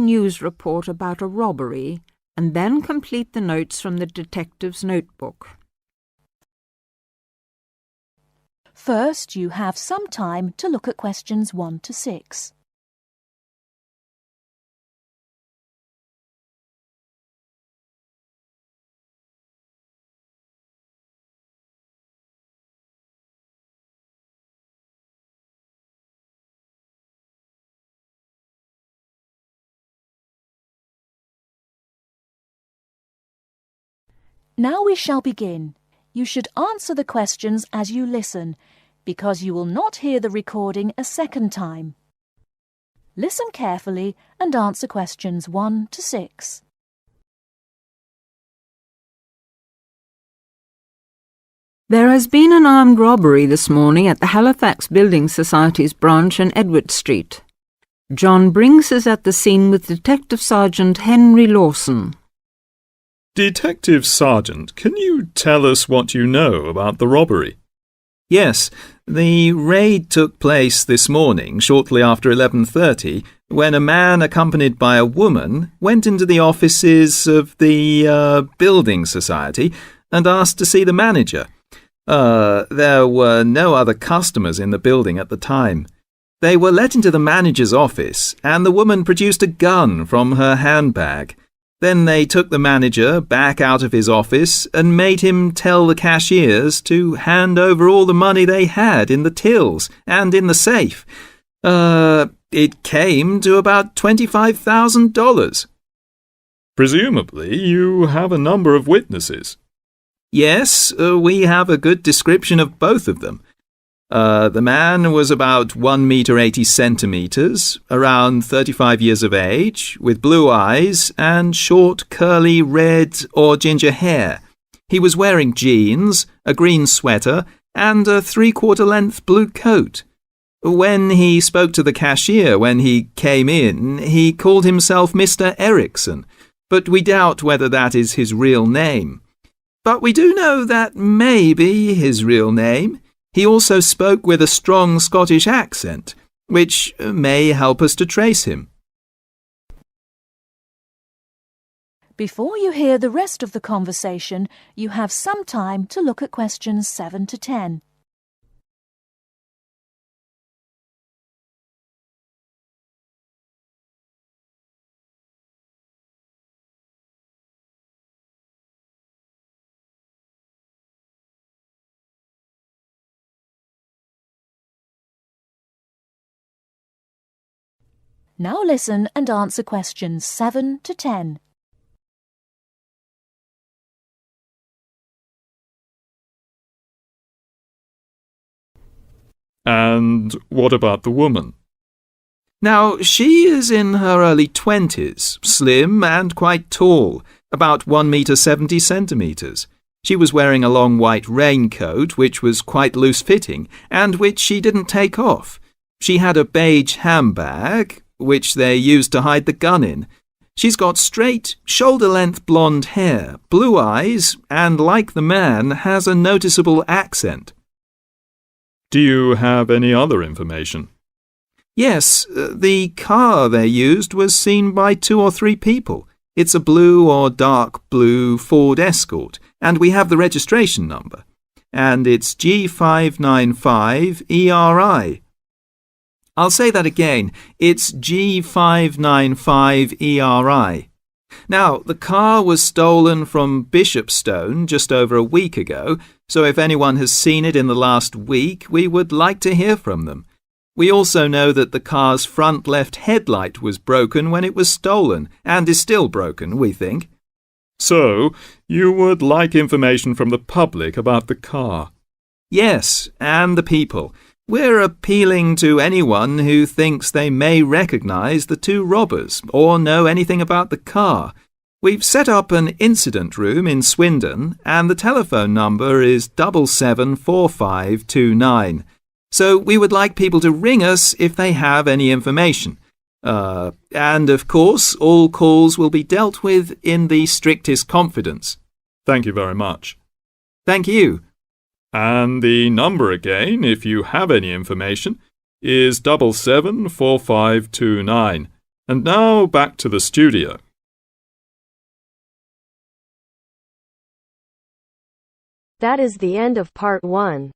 news report about a robbery and then complete the notes from the detective's notebook. First, you have some time to look at questions 1 to 6. Now we shall begin. You should answer the questions as you listen, because you will not hear the recording a second time. Listen carefully and answer questions 1 to 6. There has been an armed robbery this morning at the Halifax Building Society's branch in Edward Street. John Briggs is at the scene with Detective Sergeant Henry Lawson. Detective Sergeant, can you tell us what you know about the robbery? Yes, the raid took place this morning, shortly after 11:30, when a man accompanied by a woman went into the offices of the Building Society and asked to see the manager. There were no other customers in the building at the time. They were let into the manager's office, and the woman produced a gun from her handbag. Then they took the manager back out of his office and made him tell the cashiers to hand over all the money they had in the tills and in the safe. It came to about $25,000. Presumably, you have a number of witnesses. Yes, we have a good description of both of them. The man was about 1 meter 80 centimeters, around 35 years of age, with blue eyes and short, curly red or ginger hair. He was wearing jeans, a green sweater, and a 3/4 length blue coat. When he spoke to the cashier when he came in, he called himself Mr. Erickson, but we doubt whether that is his real name. But we do know that may be his real name. He also spoke with a strong Scottish accent, which may help us to trace him. Before you hear the rest of the conversation, you have some time to look at questions 7 to 10. Now listen and answer questions 7 to 10. And what about the woman? Now, she is in her early 20s, slim and quite tall, about 1 meter 70 centimeters. She was wearing a long white raincoat, which was quite loose-fitting, and which she didn't take off. She had a beige handbag, which they used to hide the gun in. She's got straight, shoulder-length blonde hair, blue eyes, and like the man, has a noticeable accent. Do you have any other information? Yes, the car they used was seen by 2 or 3 people. It's a blue or dark blue Ford Escort, and we have the registration number. And it's G595ERI. I'll say that again. It's G595ERI. Now, the car was stolen from Bishopstone just over a week ago, so if anyone has seen it in the last week, we would like to hear from them. We also know that the car's front left headlight was broken when it was stolen, and is still broken, we think. So, you would like information from the public about the car? Yes, and the people. We're appealing to anyone who thinks they may recognise the 2 robbers or know anything about the car. We've set up an incident room in Swindon, and the telephone number is 774529. So we would like people to ring us if they have any information. And of course, all calls will be dealt with in the strictest confidence. Thank you very much. Thank you. And the number again, if you have any information, is 774529. And now back to the studio. That is the end of part 1.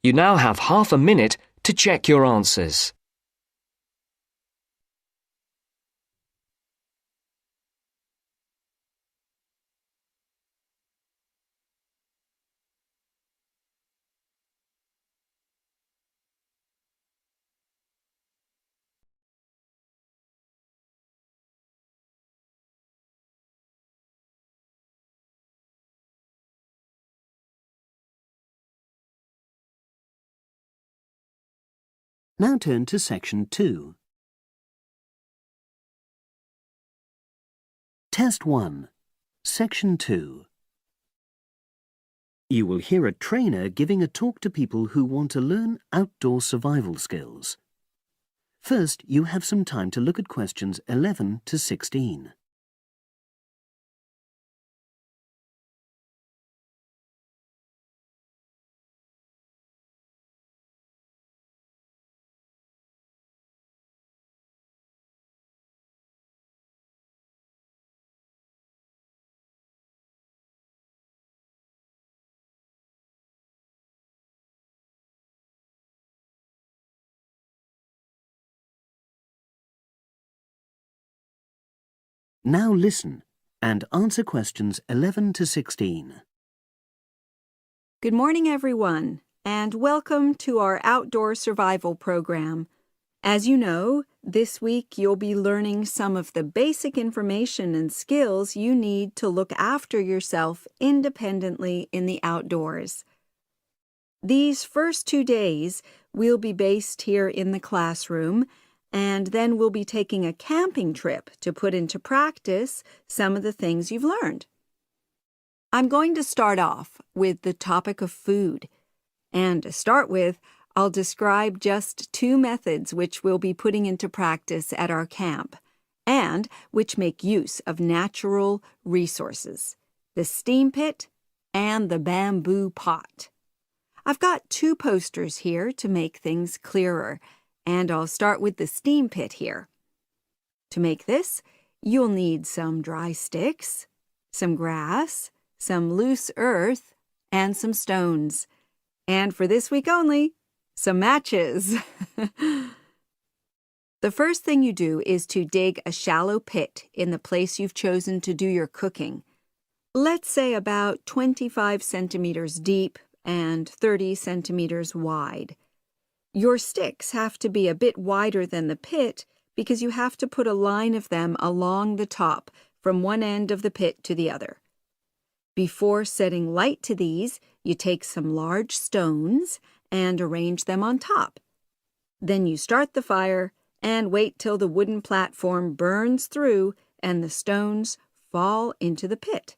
You now have half a minute to check your answers. Now turn to Section 2. Test 1. Section 2. You will hear a trainer giving a talk to people who want to learn outdoor survival skills. First, you have some time to look at questions 11 to 16. Now listen and answer questions 11 to 16. Good morning, everyone, and welcome to our outdoor survival program. As you know, this week you'll be learning some of the basic information and skills you need to look after yourself independently in the outdoors. These first 2 days will be based here in the classroom, and then we'll be taking a camping trip to put into practice some of the things you've learned. I'm going to start off with the topic of food. And to start with, I'll describe just 2 methods which we'll be putting into practice at our camp, and which make use of natural resources, the steam pit and the bamboo pot. I've got 2 posters here to make things clearer, and I'll start with the steam pit here. To make this, you'll need some dry sticks, some grass, some loose earth, and some stones. And for this week only, some matches. The first thing you do is to dig a shallow pit in the place you've chosen to do your cooking. Let's say about 25 centimeters deep and 30 centimeters wide. Your sticks have to be a bit wider than the pit because you have to put a line of them along the top from one end of the pit to the other. Before setting light to these, you take some large stones and arrange them on top. Then you start the fire and wait till the wooden platform burns through and the stones fall into the pit.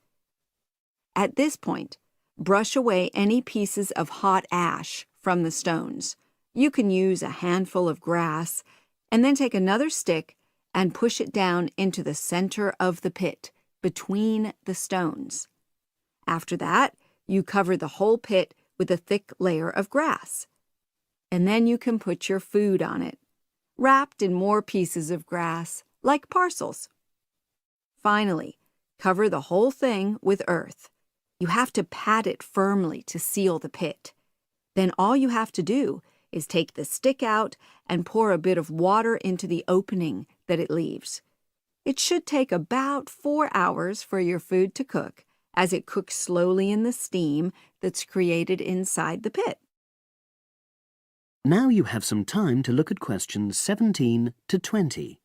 At this point, brush away any pieces of hot ash from the stones. You can use a handful of grass, and then take another stick and push it down into the center of the pit, between the stones. After that, you cover the whole pit with a thick layer of grass. And then you can put your food on it, wrapped in more pieces of grass, like parcels. Finally, cover the whole thing with earth. You have to pat it firmly to seal the pit. Then all you have to do is take the stick out and pour a bit of water into the opening that it leaves. It should take about 4 hours for your food to cook, as it cooks slowly in the steam that's created inside the pit. Now you have some time to look at questions 17 to 20.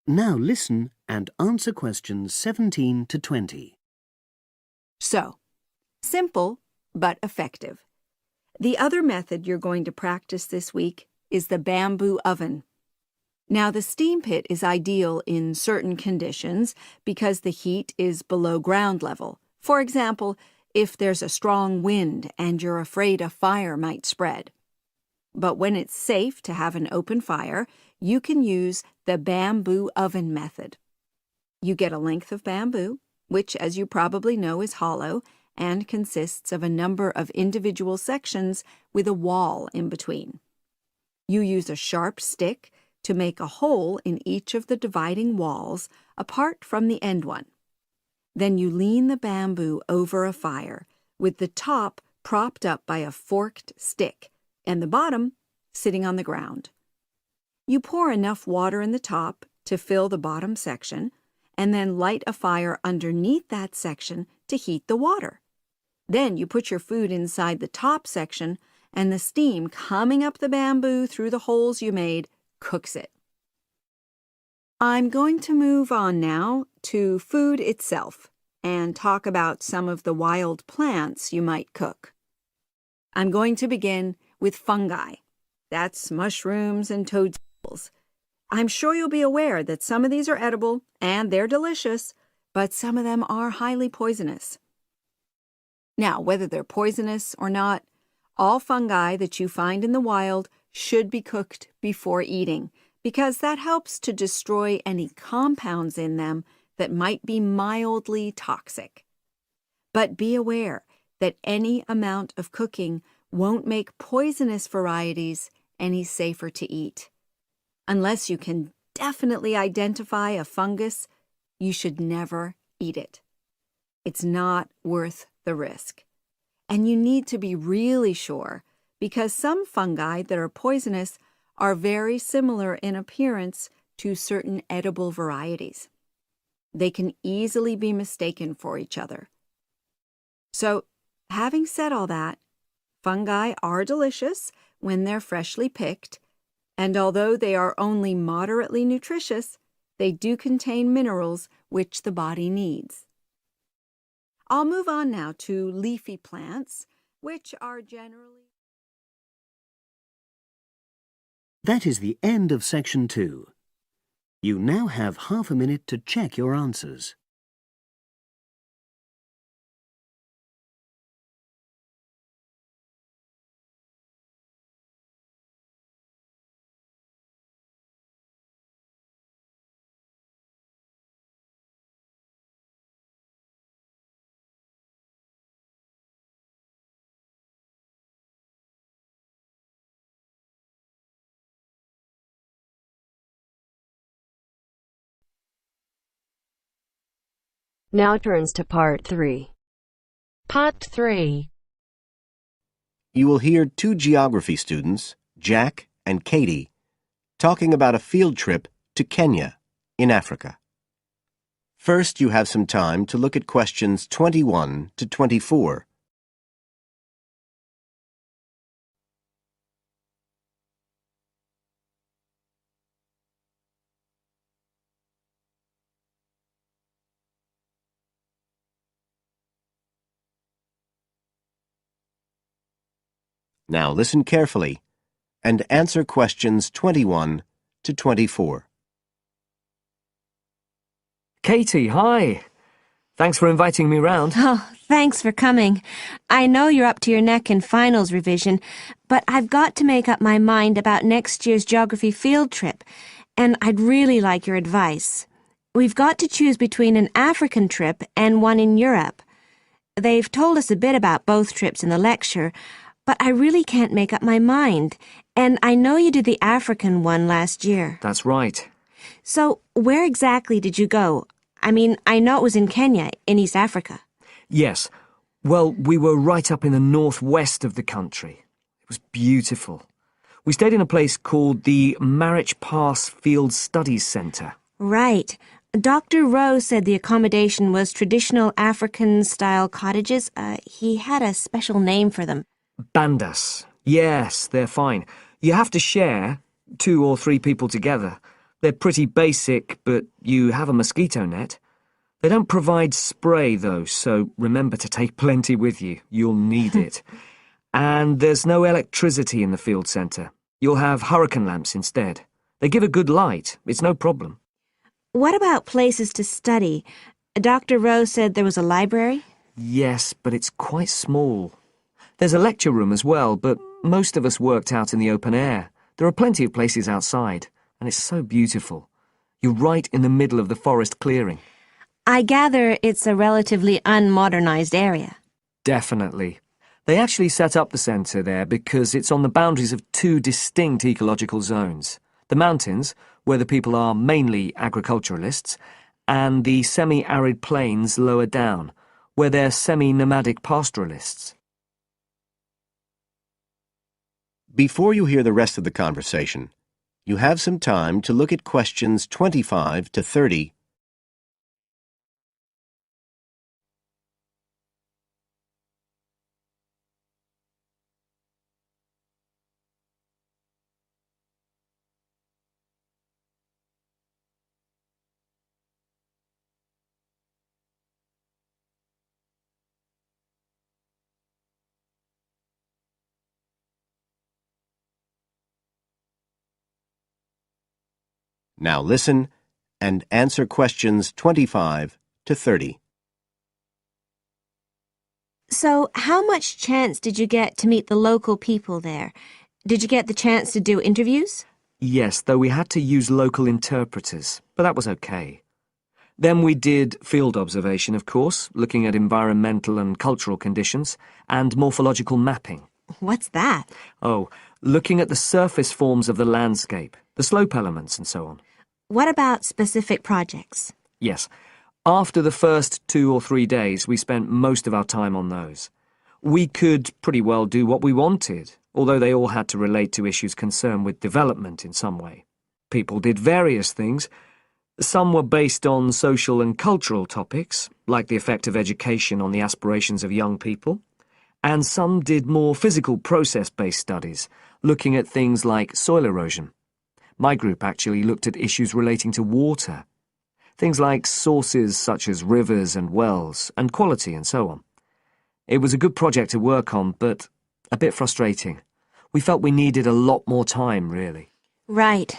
Now listen and answer questions 17 to 20. So, simple but effective. The other method you're going to practice this week is the bamboo oven. Now, the steam pit is ideal in certain conditions because the heat is below ground level. For example, if there's a strong wind and you're afraid a fire might spread. But when it's safe to have an open fire, you can use the bamboo oven method. You get a length of bamboo, which, as you probably know, is hollow and consists of a number of individual sections with a wall in between. You use a sharp stick to make a hole in each of the dividing walls apart from the end one. Then you lean the bamboo over a fire, with the top propped up by a forked stick and the bottom sitting on the ground. You pour enough water in the top to fill the bottom section, and then light a fire underneath that section to heat the water. Then you put your food inside the top section, and the steam coming up the bamboo through the holes you made cooks it. I'm going to move on now to food itself and talk about some of the wild plants you might cook. I'm going to begin with fungi. That's mushrooms and toadstools. I'm sure you'll be aware that some of these are edible and they're delicious, but some of them are highly poisonous. Now, whether they're poisonous or not, all fungi that you find in the wild should be cooked before eating, because that helps to destroy any compounds in them that might be mildly toxic. But be aware that any amount of cooking won't make poisonous varieties any safer to eat. Unless you can definitely identify a fungus, you should never eat it. It's not worth the risk. And you need to be really sure, because some fungi that are poisonous are very similar in appearance to certain edible varieties. They can easily be mistaken for each other. So, having said all that, fungi are delicious when they're freshly picked, and although they are only moderately nutritious, they do contain minerals which the body needs. I'll move on now to leafy plants, which are generally... That is the end of section 2. You now have half a minute to check your answers. Now turns to part 3. Part 3. You will hear 2 geography students, Jack and Katie, talking about a field trip to Kenya in Africa. First, you have some time to look at questions 21 to 24. Now listen carefully and answer questions 21 to 24. Katie, hi. Thanks for inviting me round. Oh, thanks for coming. I know you're up to your neck in finals revision, but I've got to make up my mind about next year's geography field trip, and I'd really like your advice. We've got to choose between an African trip and one in Europe. They've told us a bit about both trips in the lecture, but I really can't make up my mind, and I know you did the African one last year. That's right. So, where exactly did you go? I mean, I know it was in Kenya, in East Africa. Yes. Well, we were right up in the northwest of the country. It was beautiful. We stayed in a place called the Marich Pass Field Studies Centre. Right. Dr. Rose said the accommodation was traditional African-style cottages. He had a special name for them. Bandas. Yes, they're fine. You have to share, 2 or 3 people together. They're pretty basic, but you have a mosquito net. They don't provide spray, though, so remember to take plenty with you. You'll need it. And there's no electricity in the field centre. You'll have hurricane lamps instead. They give a good light. It's no problem. What about places to study? Dr. Rose said there was a library? Yes, but it's quite small. There's a lecture room as well, but most of us worked out in the open air. There are plenty of places outside, and it's so beautiful. You're right in the middle of the forest clearing. I gather it's a relatively unmodernized area. Definitely. They actually set up the centre there because it's on the boundaries of two distinct ecological zones. The mountains, where the people are mainly agriculturalists, and the semi-arid plains lower down, where they're semi-nomadic pastoralists. Before you hear the rest of the conversation, you have some time to look at questions 25 to 30. Now listen and answer questions 25 to 30. So, how much chance did you get to meet the local people there? Did you get the chance to do interviews? Yes, though we had to use local interpreters, but that was okay. Then we did field observation, of course, looking at environmental and cultural conditions, and morphological mapping. What's that? Oh, looking at the surface forms of the landscape, the slope elements and so on. What about specific projects? Yes. After the first 2 or 3 days, we spent most of our time on those. We could pretty well do what we wanted, although they all had to relate to issues concerned with development in some way. People did various things. Some were based on social and cultural topics, like the effect of education on the aspirations of young people, and some did more physical process-based studies, looking at things like soil erosion. My group actually looked at issues relating to water, things like sources such as rivers and wells, and quality and so on. It was a good project to work on, but a bit frustrating. We felt we needed a lot more time, really. Right.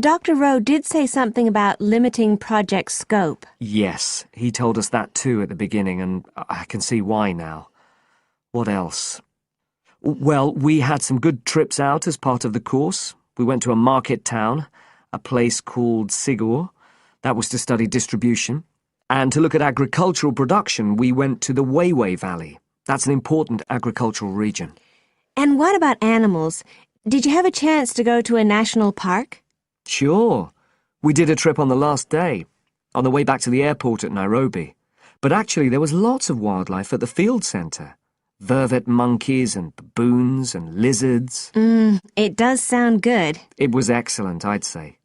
Dr. Rowe did say something about limiting project scope. Yes, he told us that too at the beginning, and I can see why now. What else? Well, we had some good trips out as part of the course. We went to a market town, a place called Sigur. That was to study distribution. And to look at agricultural production, we went to the Weiwei Valley. That's an important agricultural region. And what about animals? Did you have a chance to go to a national park? Sure. We did a trip on the last day, on the way back to the airport at Nairobi. But actually there was lots of wildlife at the field centre. Vervet monkeys and baboons and lizards. It does sound good. It was excellent, I'd say.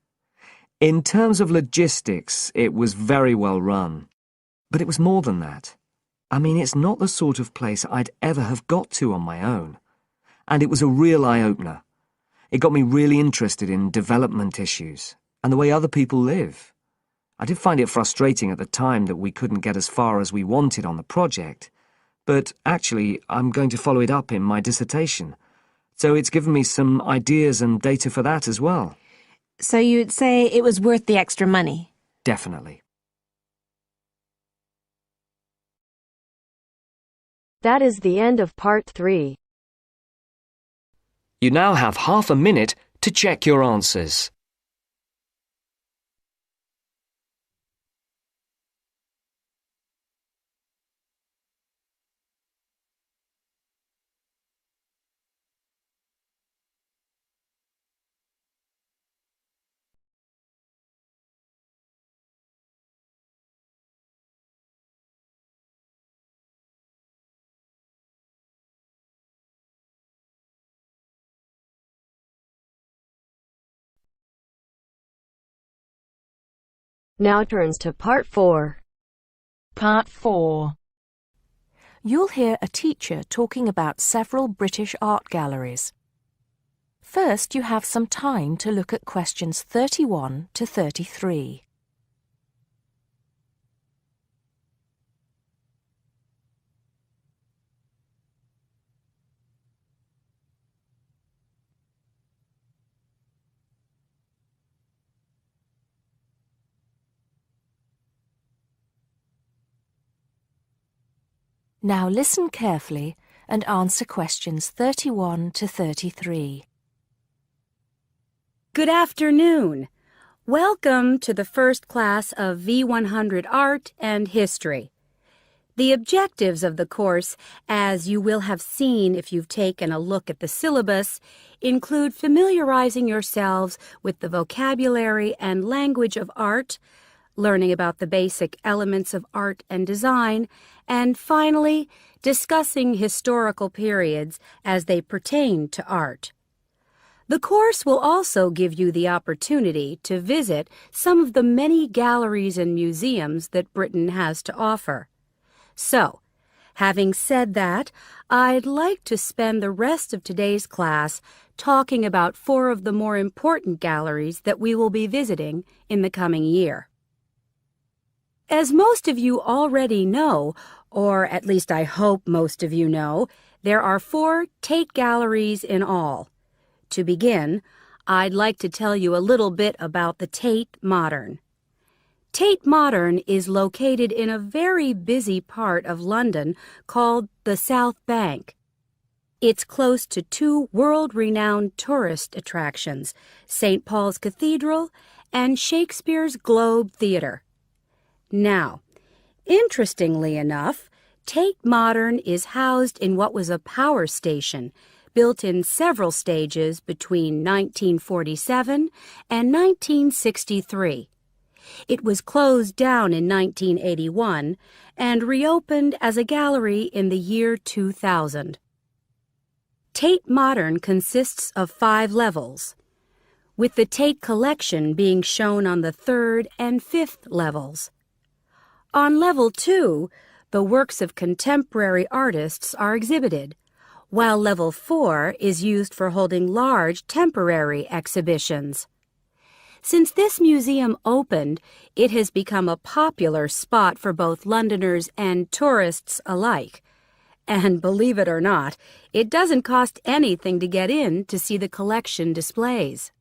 In terms of logistics, it was very well run. But it was more than that. I mean, it's not the sort of place I'd ever have got to on my own. And it was a real eye-opener. It got me really interested in development issues and the way other people live. I did find it frustrating at the time that we couldn't get as far as we wanted on the project, but actually I'm going to follow it up in my dissertation. So it's given me some ideas and data for that as well. So you'd say it was worth the extra money? Definitely. That is the end of part 3. You now have half a minute to check your answers. Now turns to part 4. Part 4. You'll hear a teacher talking about several British art galleries. First, you have some time to look at questions 31 to 33. Now listen carefully and answer questions 31 to 33. Good afternoon. Welcome to the first class of V100 Art and History. The objectives of the course, as you will have seen if you've taken a look at the syllabus, include familiarizing yourselves with the vocabulary and language of art, learning about the basic elements of art and design, and finally, discussing historical periods as they pertain to art. The course will also give you the opportunity to visit some of the many galleries and museums that Britain has to offer. So, having said that, I'd like to spend the rest of today's class talking about 4 of the more important galleries that we will be visiting in the coming year. As most of you already know, or at least I hope most of you know, there are 4 Tate galleries in all. To begin, I'd like to tell you a little bit about the Tate Modern. Tate Modern is located in a very busy part of London called the South Bank. It's close to 2 world-renowned tourist attractions, St. Paul's Cathedral and Shakespeare's Globe Theatre. Now, interestingly enough, Tate Modern is housed in what was a power station, built in several stages between 1947 and 1963. It was closed down in 1981 and reopened as a gallery in the year 2000. Tate Modern consists of 5 levels, with the Tate collection being shown on the 3rd and 5th levels. On level 2, the works of contemporary artists are exhibited, while level 4 is used for holding large temporary exhibitions. Since this museum opened, it has become a popular spot for both Londoners and tourists alike. And believe it or not, it doesn't cost anything to get in to see the collection displays.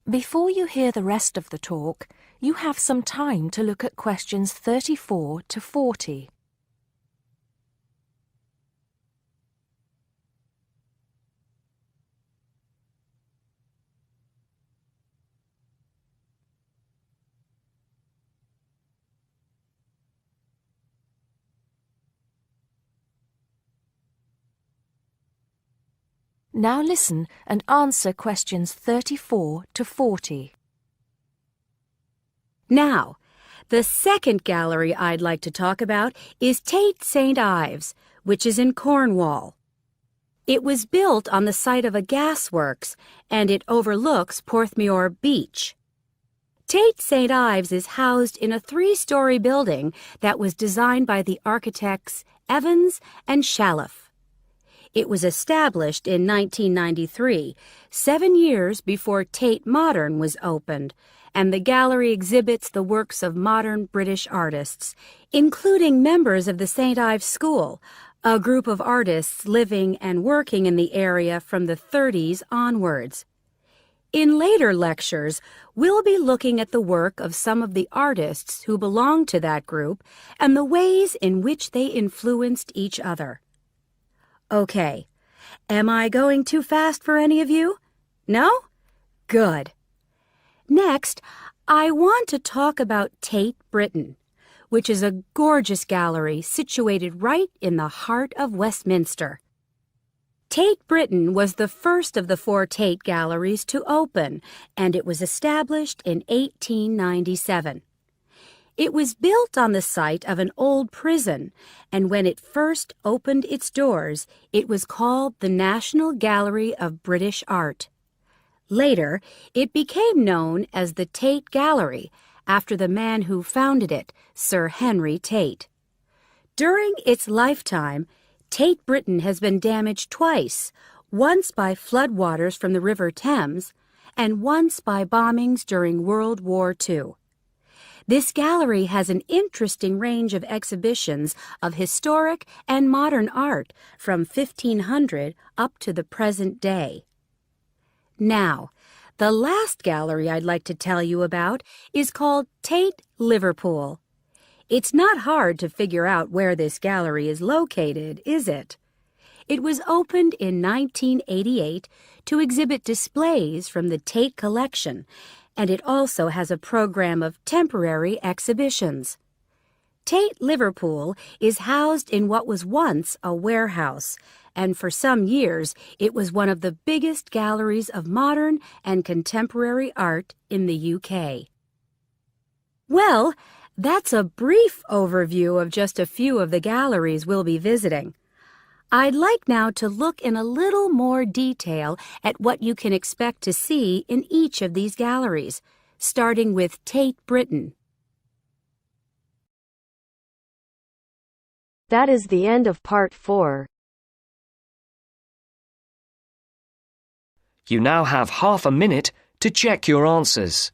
Before you hear the rest of the talk, you have some time to look at questions 34 to 40. Now listen and answer questions 34 to 40. Now, the second gallery I'd like to talk about is Tate St. Ives, which is in Cornwall. It was built on the site of a gasworks, and it overlooks Porthmeor Beach. Tate St. Ives is housed in a 3-story building that was designed by the architects Evans and Shalliff. It was established in 1993, 7 years before Tate Modern was opened, and the gallery exhibits the works of modern British artists, including members of the St. Ives School, a group of artists living and working in the area from the 30s onwards. In later lectures, we'll be looking at the work of some of the artists who belong to that group and the ways in which they influenced each other. Okay, am I going too fast for any of you? No? Good. Next, I want to talk about Tate Britain, which is a gorgeous gallery situated right in the heart of Westminster. Tate Britain was the first of the 4 Tate galleries to open, and it was established in 1897. It was built on the site of an old prison, and when it first opened its doors, it was called the National Gallery of British Art. Later, it became known as the Tate Gallery, after the man who founded it, Sir Henry Tate. During its lifetime, Tate Britain has been damaged twice, once by floodwaters from the River Thames, and once by bombings during World War II. This gallery has an interesting range of exhibitions of historic and modern art from 1500 up to the present day. Now, the last gallery I'd like to tell you about is called Tate Liverpool. It's not hard to figure out where this gallery is located, is it? It was opened in 1988 to exhibit displays from the Tate collection, and it also has a program of temporary exhibitions. Tate Liverpool is housed in what was once a warehouse, and for some years it was one of the biggest galleries of modern and contemporary art in the UK. Well, that's a brief overview of just a few of the galleries we'll be visiting. I'd like now to look in a little more detail at what you can expect to see in each of these galleries, starting with Tate Britain. That is the end of part 4. You now have half a minute to check your answers.